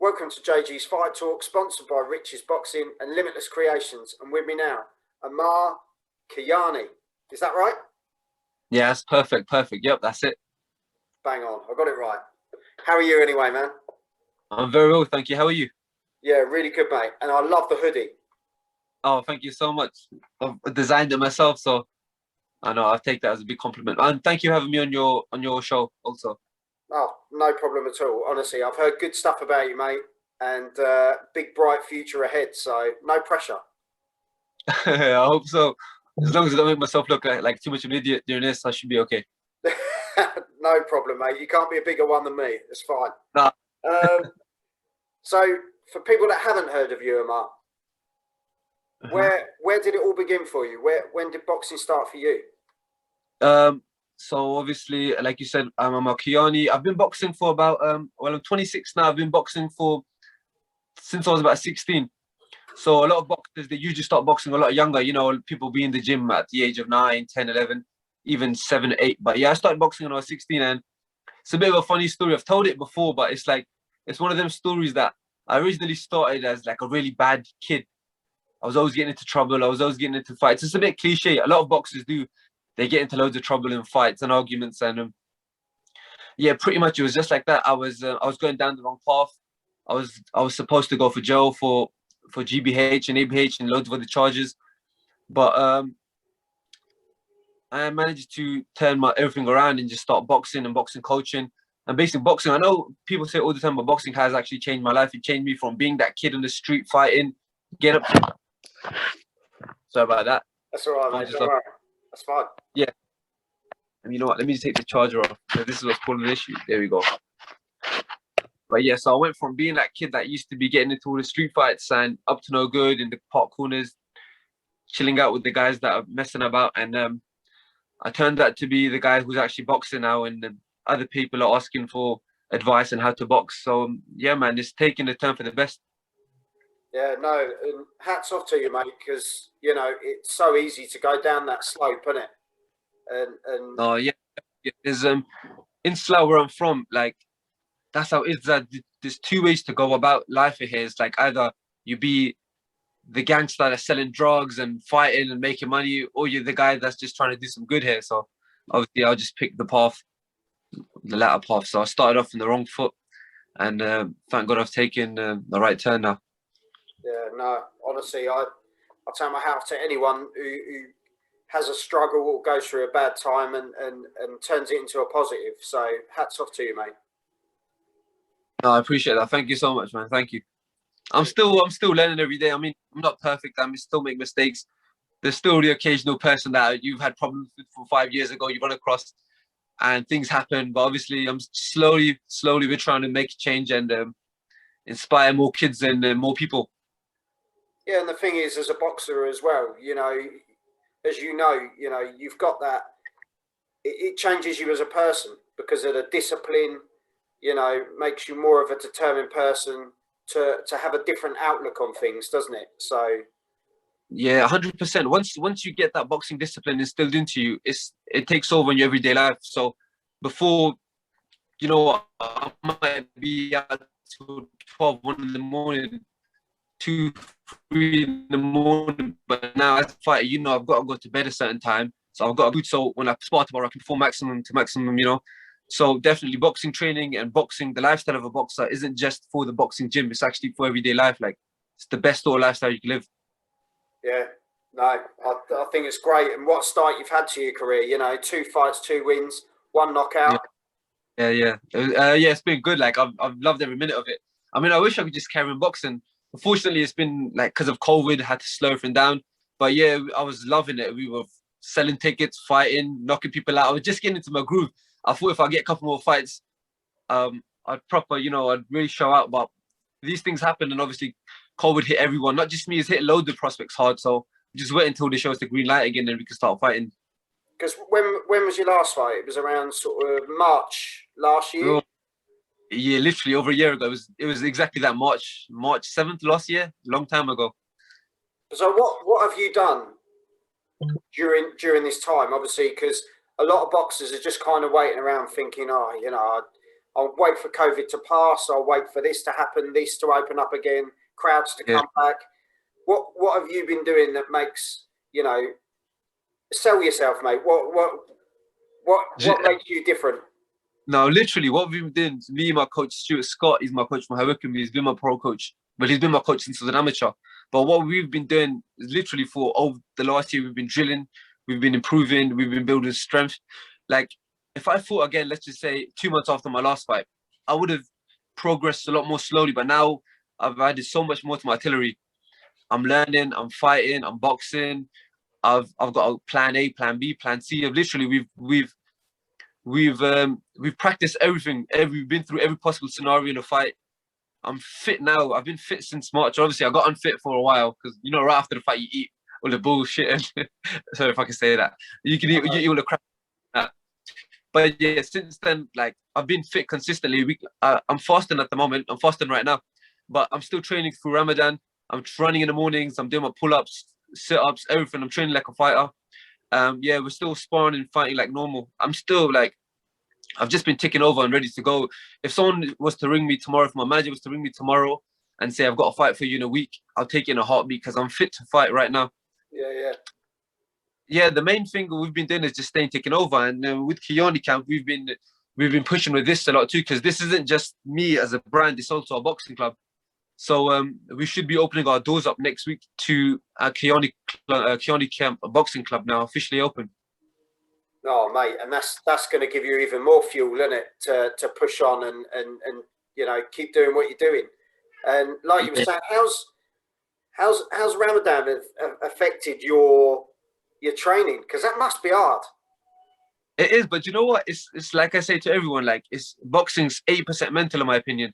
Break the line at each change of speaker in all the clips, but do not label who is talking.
Welcome to JG's Fight Talk, sponsored by Rich's Boxing and Limitless Creations. And with me now, Amar Kayani. Is that right?
Yeah, that's perfect. Perfect. Yep, that's it.
Bang on. I got it right. How are you anyway, man?
I'm very well, thank you. How are you?
Yeah, really good, mate. And I love the hoodie.
Oh, thank you so much. I've designed it myself, so I know I'll take that as a big compliment. And thank you for having me on your show also.
Oh, no problem at all. Honestly, I've heard good stuff about you, mate. And big, bright future ahead. So no pressure.
I hope so. As long as I don't make myself look like too much of an idiot doing this, I should be okay.
No problem, mate. You can't be a bigger one than me. It's fine.
Nah.
So, for people that haven't heard of you, Amar, where did it all begin for you? When did boxing start for you?
So obviously, like you said, I'm Amar Kayani. I've been boxing for about well, I'm 26 now. I've been boxing for since I was about 16. So a lot of boxers, they usually start boxing a lot younger. You know, people be in the gym at the age of 9, 10, 11, even 7, 8. But yeah, I started boxing when I was 16, and it's a bit of a funny story. I've told it before, but it's one of them stories that I originally started as like a really bad kid. I was always getting into trouble. I was always getting into fights. It's a bit cliche. A lot of boxers do. They get into loads of trouble in fights and arguments, and yeah, pretty much it was just like that. I was going down the wrong path. I was supposed to go for jail for GBH and ABH and loads of other charges, but I managed to turn my everything around and just start boxing and boxing coaching. And basically boxing, I know people say all the time, but boxing has actually changed my life. It changed me from being that kid on the street fighting, get up. Sorry about that.
That's all right, mate. Don't worry. That's fine.
Yeah. And you know what? Let me just take the charger off. So this is what's causing the issue. There we go. But yeah, so I went from being that kid that used to be getting into all the street fights and up to no good in the park corners, chilling out with the guys that are messing about. And I turned out to be the guy who's actually boxing now, and other people are asking for advice on how to box. So yeah, man, it's taking a turn for the best.
Yeah, no, and hats off to you, mate, because you know it's so easy to go down that slope, isn't it? And
Oh yeah, there's in Slough where I'm from, like that's how it's that there's two ways to go about life here. It's like either you be the gangster that's selling drugs and fighting and making money, or you're the guy that's just trying to do some good here. So obviously I'll just pick the latter path. So I started off in the wrong foot, and thank God I've taken the right turn now.
yeah, no, honestly, I take my hat off to anyone who has a struggle or goes through a bad time and turns it into a positive. So hats off to you, mate.
No, I appreciate that. Thank you so much, man. Thank you. I'm still learning every day. I mean, I'm not perfect. I still make mistakes. There's still the occasional person that you've had problems with from 5 years ago. You run across, and things happen. But obviously, I'm slowly, we're trying to make a change and inspire more kids and more people.
Yeah, and the thing is, as a boxer as well, as you know, you've got that. It changes you as a person because of the discipline. You know, makes you more of a determined person to have a different outlook on things, doesn't it? So
Yeah, 100%. Once you get that boxing discipline instilled into you, it takes over in your everyday life. So before, I might be out till 12, 1 in the morning, 2, 3 in the morning. But now as a fighter, I've got to go to bed a certain time. So I've got to do so when I spar tomorrow, I can perform maximum to maximum. So definitely boxing training and boxing, the lifestyle of a boxer isn't just for the boxing gym. It's actually for everyday life. Like it's the best sort of lifestyle you can live.
yeah, no, I think it's great. And what start you've had to your career? 2 fights, 2 wins, 1 knockout.
Yeah. It's been good. Like I've loved every minute of it. I mean, I wish I could just carry on boxing. Unfortunately, it's been like because of COVID, I had to slow everything down. But yeah, I was loving it. We were selling tickets, fighting, knocking people out. I was just getting into my groove. I thought if I get a couple more fights, I'd I'd really show out. But these things happen, and obviously, COVID hit everyone, not just me. It's hit loads of prospects hard. So just wait until they show us the green light again, and we can start fighting.
Because when was your last fight? It was around sort of March last year.
Well, yeah, literally over a year ago. It was exactly that March 7th last year, long time ago.
So what have you done during this time? Obviously, because a lot of boxers are just kind of waiting around, thinking, oh, I'll wait for COVID to pass. I'll wait for this to happen, this to open up again, crowds to
Yeah.
come back. What have you been doing that makes, you know, sell yourself, mate? What makes you different?
No, literally, what we've been doing, me and my coach, Stuart Scott, he's my coach from Hurricane. He's been my pro coach. Well, he's been my coach since I was an amateur. But what we've been doing is literally for over the last year, we've been drilling, we've been improving, we've been building strength. Like, if I fought again, let's just say 2 months after my last fight, I would have progressed a lot more slowly. But now I've added so much more to my artillery. I'm learning, I'm fighting, I'm boxing. I've got a plan A, plan B, plan C. We've practiced everything. We've been through every possible scenario in a fight. I'm fit now. I've been fit since March. Obviously, I got unfit for a while because, you know, right after the fight, you eat all the bullshit. Sorry if I can say that. You eat all the crap. But yeah, since then, like, I've been fit consistently. I'm fasting at the moment. I'm fasting right now, but I'm still training through Ramadan. I'm running in the mornings. I'm doing my pull-ups, sit-ups, everything. I'm training like a fighter. Yeah, we're still sparring and fighting like normal. I'm still like, I've just been ticking over and ready to go. If someone was to ring me tomorrow, if my manager was to ring me tomorrow and say, I've got a fight for you in a week, I'll take it in a heartbeat because I'm fit to fight right now.
Yeah.
Yeah, the main thing we've been doing is just staying taken over. And with Kayani Camp, we've been pushing with this a lot too, because this isn't just me as a brand, it's also a boxing club. So we should be opening our doors up next week to Kayani Camp, a boxing club now officially open.
Oh, mate, and that's going to give you even more fuel, isn't it, to push on and you know, keep doing what you're doing. And like you were saying, how's Ramadan affected your training? Because that must be hard.
It is, but you know what? It's like I say to everyone, like, it's boxing's 80% mental, in my opinion.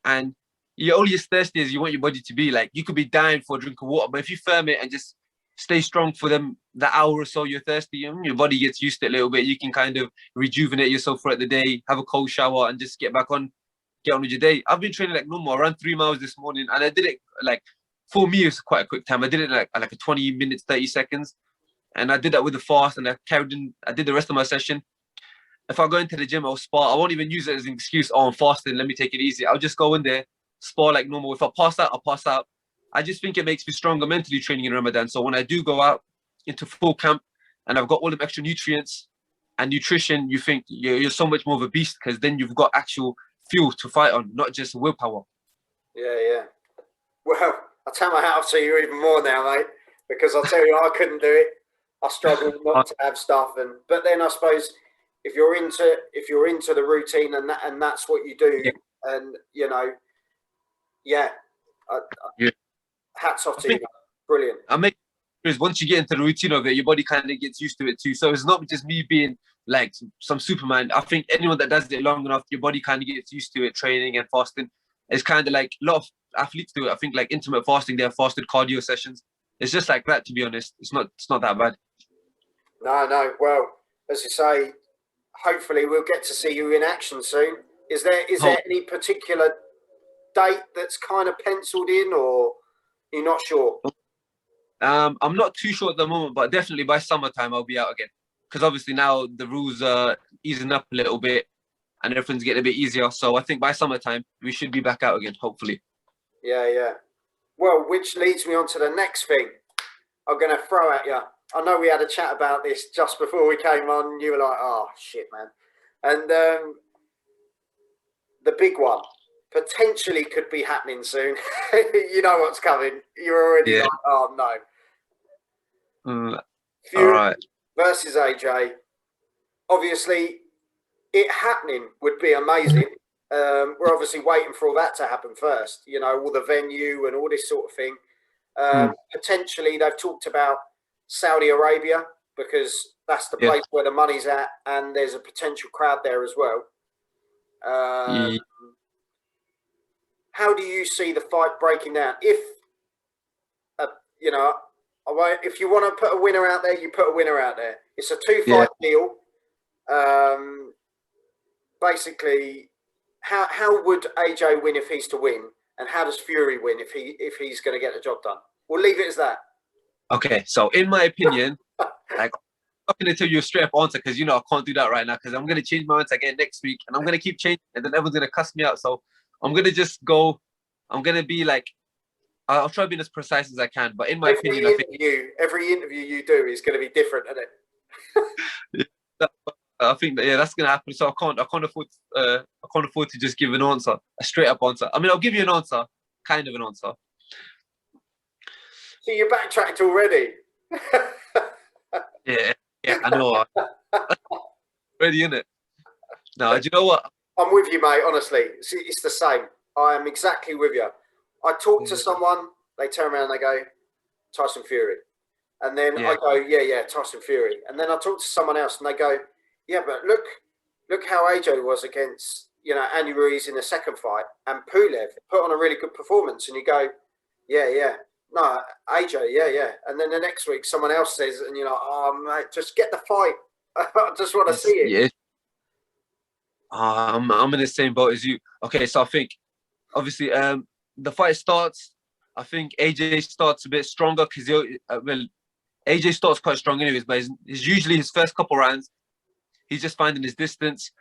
And you're only as thirsty as you want your body to be. Like, you could be dying for a drink of water, but if you firm it and just stay strong for the hour or so you're thirsty, and your body gets used to it a little bit, you can kind of rejuvenate yourself throughout the day, have a cold shower, and just get on with your day. I've been training like normal. I ran 3 miles this morning, and I did it like, for me, it's quite a quick time. I did it like a 20 minutes, 30 seconds. And I did that with the fast, and I did the rest of my session. If I go into the gym, I'll spar. I won't even use it as an excuse. Oh, I'm fasting, let me take it easy. I'll just go in there, spar like normal. If I pass out, I'll pass out. I just think it makes me stronger mentally training in Ramadan. So when I do go out into full camp and I've got all the extra nutrients and nutrition, you think you're so much more of a beast, because then you've got actual fuel to fight on, not just willpower.
Yeah. Well, I'll tell my hat off to you even more now, mate, because I'll tell you, I couldn't do it. I struggle not to have stuff, but then I suppose if you're into the routine and that's what you do, and you know, hats off to you. Brilliant.
Because once you get into the routine of it, your body kind of gets used to it too. So it's not just me being like some Superman. I think anyone that does it long enough, your body kind of gets used to it. Training and fasting, it's kind of like a lot of athletes do it. I think like intermittent fasting, they have fasted cardio sessions. It's just like that, to be honest. It's not that bad.
No. Well, as you say, hopefully we'll get to see you in action soon. Is there any particular date that's kind of penciled in, or you're not sure?
I'm not too sure at the moment, but definitely by summertime I'll be out again. Because obviously now the rules are easing up a little bit and everything's getting a bit easier. So I think by summertime we should be back out again, hopefully.
Yeah. Well, which leads me on to the next thing I'm going to throw at you. I know we had a chat about this just before we came on. And you were like, oh, shit, man. And the big one potentially could be happening soon. You know what's coming. You're already like, oh, no. Fury
all right.
versus AJ. Obviously, it happening would be amazing. We're obviously waiting for all that to happen first. You know, all the venue and all this sort of thing. Potentially, they've talked about Saudi Arabia, because that's the place where the money's at, and there's a potential crowd there as well. How do you see the fight breaking down? If you know, if you want to put a winner out there, you put a winner out there. It's a 2-fight deal. Basically, how would AJ win if he's to win, and how does Fury win if he's going to get the job done? We'll leave it as that.
Okay, so in my opinion, like, not going to tell you a straight up answer because I can't do that right now because I'm going to change my answer again next week and I'm going to keep changing and then everyone's going to cuss me out. So I'm going to just go. I'm going to be like, I'll try being as precise as I can. But in my opinion,
every interview you do is going to be different, isn't
it? I think that that's going to happen. So I can't afford to just give an answer, a straight up answer. I mean, I'll give you an answer, kind of an answer.
So you backtracked already.
Yeah, I know. Ready, innit? No, do you know what?
I'm with you, mate. Honestly, it's the same. I am exactly with you. I talk to someone, they turn around and they go, Tyson Fury. And then I go, yeah, Tyson Fury. And then I talk to someone else and they go, yeah, but look how AJ was against, Andy Ruiz in the second fight and Pulev put on a really good performance. And you go, yeah. No, AJ, yeah. And then the next week someone else says, and you're like, oh, mate, just get the fight. I just want to see it.
Yeah. I'm in the same boat as you. Okay, so I think, obviously, the fight starts. I think AJ starts a bit stronger because AJ starts quite strong anyways, but it's usually his first couple rounds, he's just finding his distance.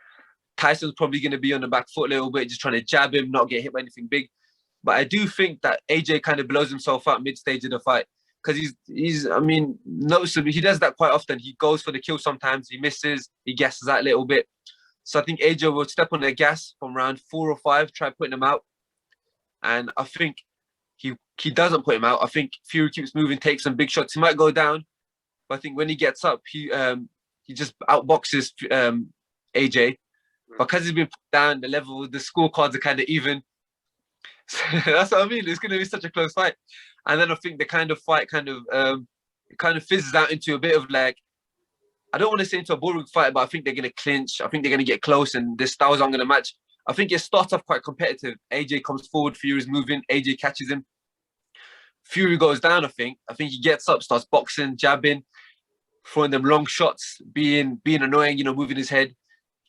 Tyson's probably going to be on the back foot a little bit, just trying to jab him, not get hit by anything big. But I do think that AJ kind of blows himself out mid-stage of the fight because noticeably, he does that quite often. He goes for the kill sometimes, he misses, he gasses out a little bit. So I think AJ will step on the gas from round 4 or 5, try putting him out. And I think he doesn't put him out. I think Fury keeps moving, takes some big shots. He might go down, but I think when he gets up, he just outboxes AJ. Because he's been put down, the level, the scorecards are kind of even. So that's what I mean. It's going to be such a close fight. And then I think the kind of fight kind of fizzes out into a bit of like, I don't want to say into a boring fight, but I think they're going to clinch. I think they're going to get close and their styles aren't going to match. I think it starts off quite competitive. AJ comes forward, Fury's moving, AJ catches him. Fury goes down, I think. I think he gets up, starts boxing, jabbing, throwing them long shots, being annoying, moving his head.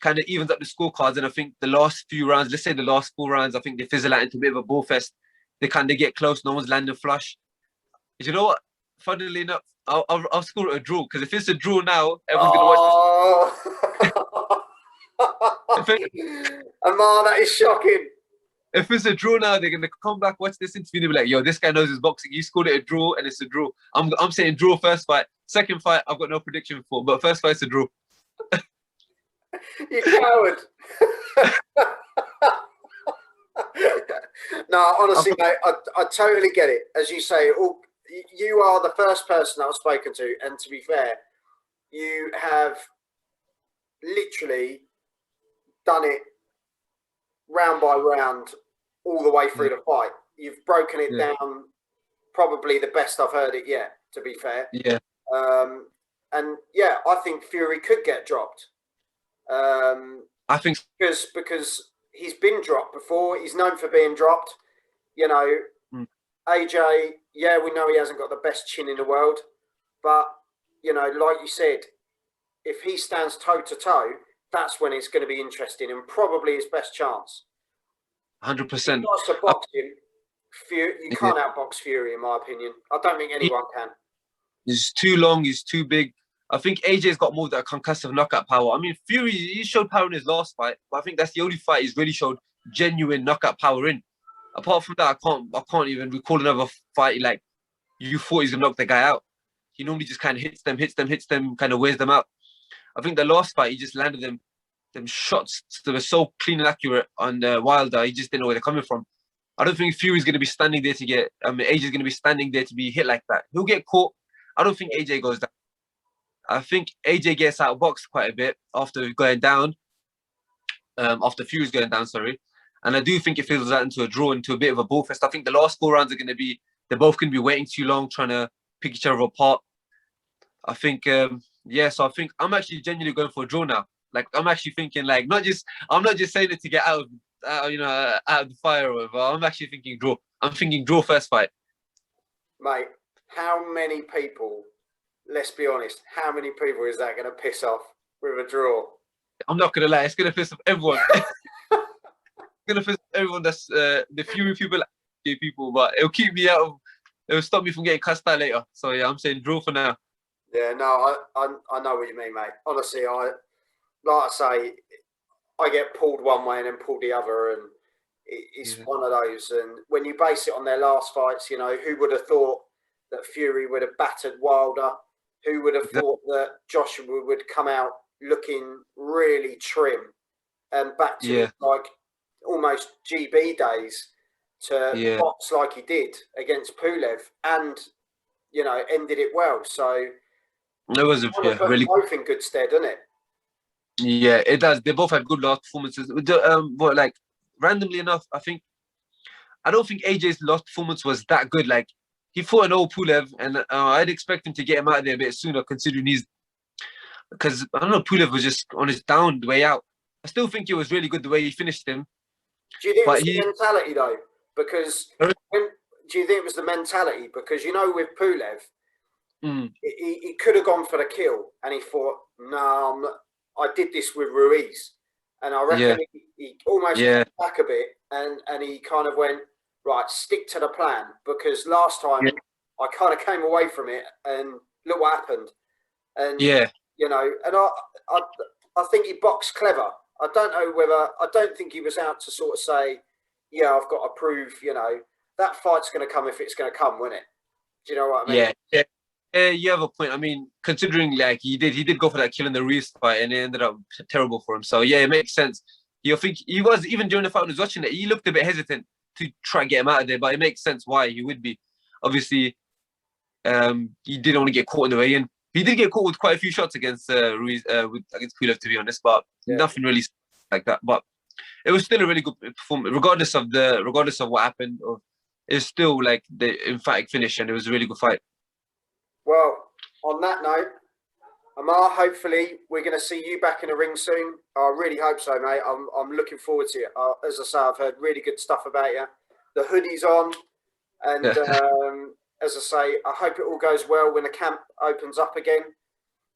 Kind of evens up the scorecards. And I think the last few rounds, let's say the last 4 rounds, I think they fizzle out into a bit of a ball fest. They kind of get close. No one's landing flush. You know what? Funnily enough, I'll score it a draw because if it's a draw now, everyone's going to watch this.
Amar, that is shocking.
If it's a draw now, they're going to come back, watch this interview, and be like, yo, this guy knows his boxing. You scored it a draw, and it's a draw. I'm saying draw first fight. Second fight, I've got no prediction for, but first fight's a draw.
You coward. No, honestly, mate, I totally get it. As you say, you are the first person I've spoken to, and to be fair, you have literally done it round by round all the way through the fight. You've broken it down probably the best I've heard it yet, to be fair.
Yeah.
And yeah, I think Fury could get dropped.
I think
because he's been dropped before. He's known for being dropped. AJ, yeah, we know he hasn't got the best chin in the world, but like you said, if he stands toe to toe, that's when it's going to be interesting and probably his best chance.
100%.
To box him, you can't outbox Fury, in my opinion. I don't think anyone can.
He's too long. He's too big. I think AJ's got more of that concussive knockout power. I mean, Fury, he showed power in his last fight, but I think that's the only fight he's really showed genuine knockout power in. Apart from that, I can't even recall another fight like you thought he's gonna knock the guy out. He normally just kind of hits them, kind of wears them out. I think the last fight he just landed them shots that were so clean and accurate on Wilder. He just didn't know where they're coming from. I don't think Fury's gonna be standing there AJ's gonna be standing there to be hit like that. He'll get caught. I don't think AJ goes down. I think AJ gets outboxed quite a bit after going down, after Fury's going down, sorry. And I do think it fizzles out into a draw, into a bit of a ball fest. I think the last 4 rounds are going to be, they're both going to be waiting too long, trying to pick each other apart. I think, so I think I'm actually genuinely going for a draw now. Like, I'm actually thinking, like, I'm not just saying it to get out of the fire or whatever. I'm actually thinking draw. I'm thinking draw first fight.
Mate, how many people, let's be honest, how many people is that going to piss off with a draw?
I'm not going to lie, it's going to piss off everyone. It's going to piss off everyone that's the Fury people, people, but it'll keep me it'll stop me from getting cussed out later. So yeah, I'm saying draw for now.
Yeah, no, I know what you mean, mate. Honestly, like I say, I get pulled one way and then pulled the other, and it's
Yeah,
one of those. And when you base it on their last fights, you know, who would have thought that Fury would have battered Wilder? Who would have
exactly.
thought that Joshua would come out looking really trim and back to his
Yeah,
like almost GB days to
yeah.
box like he did against Pulev, and you know ended it well. So
It was
kind of
yeah
put them
really.
both in good stead, doesn't it?
Yeah, it does. They both had good last performances. But like randomly enough, I don't think AJ's last performance was that good. Like he fought an old Pulev, and I'd expect him to get him out of there a bit sooner, considering he's because I don't know Pulev was just on his down the way out. I still think it was really good the way he finished him,
Do you think it
but
was the mentality though? Because when do you think it was the mentality? Because you know with Pulev,
mm,
he could have gone for the kill, and he thought, "No, I did this with Ruiz," and I
yeah,
reckon he almost
yeah,
came back a bit, and he kind of went, "Right, stick to the plan," because last
yeah,
time I kind of came away from it, and look what happened. And
yeah,
you know, and I, I think he boxed clever. I don't know whether I don't think he was out to sort of say, "Yeah, I've got to prove," you know, that fight's going to come if it's going to come, won't it? Do you know what I mean?
yeah, yeah. You have a point. I mean, considering like he did go for that kill in the Reese fight, and it ended up terrible for him. So yeah, it makes sense. You think he was even during the fight when he was watching it, he looked a bit hesitant to try and get him out of there, but it makes sense why he would be. Obviously, he didn't want to get caught in the way in. He did get caught with quite a few shots against Ruiz, against Pulev, to be honest, but
Yeah.
nothing really like that. But it was still a really good performance, regardless of what happened. It's still like the emphatic finish, and it was a really good fight.
Well, on that note, Amar, hopefully we're going to see you back in the ring soon. I really hope so, mate. I'm looking forward to it. As I say, I've heard really good stuff about you. The hoodie's on, and as I say, I hope it all goes well when the camp opens up again,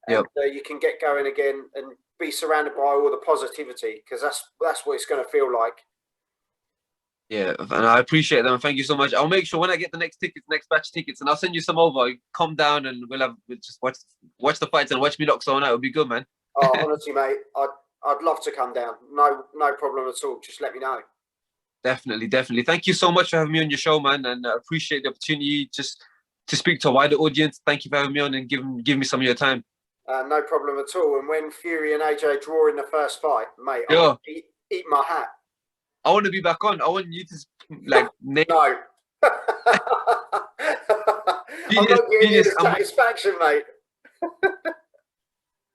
and
Yep.
you can get going again and be surrounded by all the positivity, because that's what it's going to feel like.
Yeah, and I appreciate them. Thank you so much. I'll make sure when I get the next batch tickets, and I'll send you some over. Come down and we'll just watch the fights and watch me knock someone out. It'll be good, man.
Oh, honestly, mate, I'd love to come down. No problem at all. Just let me know.
Definitely, definitely. Thank you so much for having me on your show, man, and I appreciate the opportunity just to speak to a wider audience. Thank you for having me on and give me some of your time.
No problem at all. And when Fury and AJ draw in the first fight, mate, I
Yo,
want to eat my hat.
I want to be back on. I want you to like name
No. I'm
genius,
not giving you
genius.
the satisfaction, mate.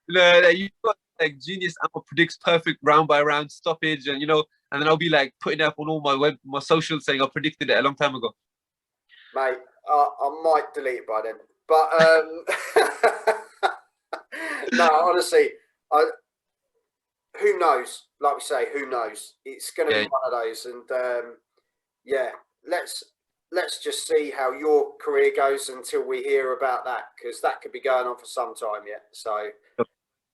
You got like genius. I'm predicts perfect round by round stoppage, and and then I'll be like putting it up on all my socials saying I predicted it a long time ago.
Mate, I might delete it by then. But no, honestly, who knows? Like we say, who knows? It's going to
Yeah,
be one of those, and yeah, let's just see how your career goes until we hear about that, because that could be going on for some time yet. So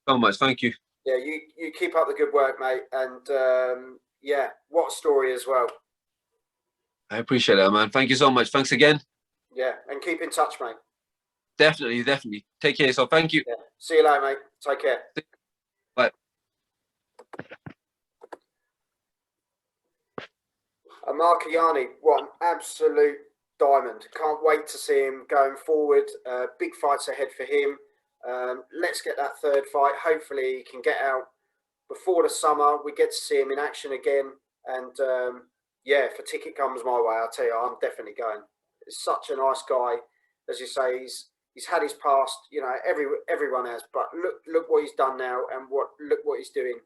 so much. Thank you.
yeah, you keep up the good work, mate, and yeah, what a story as well.
I appreciate that, man. Thank you so much. Thanks again.
Yeah, and keep in touch, mate.
Definitely, definitely. Take care. So thank you.
Yeah, see you later, mate. Take care.
Bye.
Amar Kayani, what an absolute diamond. Can't wait to see him going forward. Big fights ahead for him. Let's get that third fight. Hopefully he can get out before the summer. We get to see him in action again. And yeah, if a ticket comes my way, I'll tell you, I'm definitely going. He's such a nice guy. As you say, he's had his past, you know, everyone has. But look what he's done now, and look what he's doing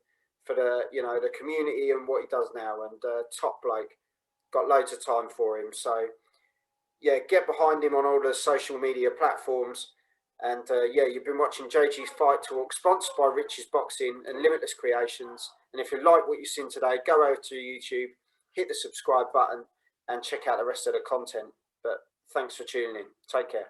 for the community and what he does now. And top bloke. Got loads of time for him. So yeah, get behind him on all the social media platforms. And yeah, you've been watching JG's Fight Talk, sponsored by Rich's Boxing and Limitless Creations. And if you like what you've seen today, go over to YouTube, hit the subscribe button, and check out the rest of the content. But thanks for tuning in. Take care.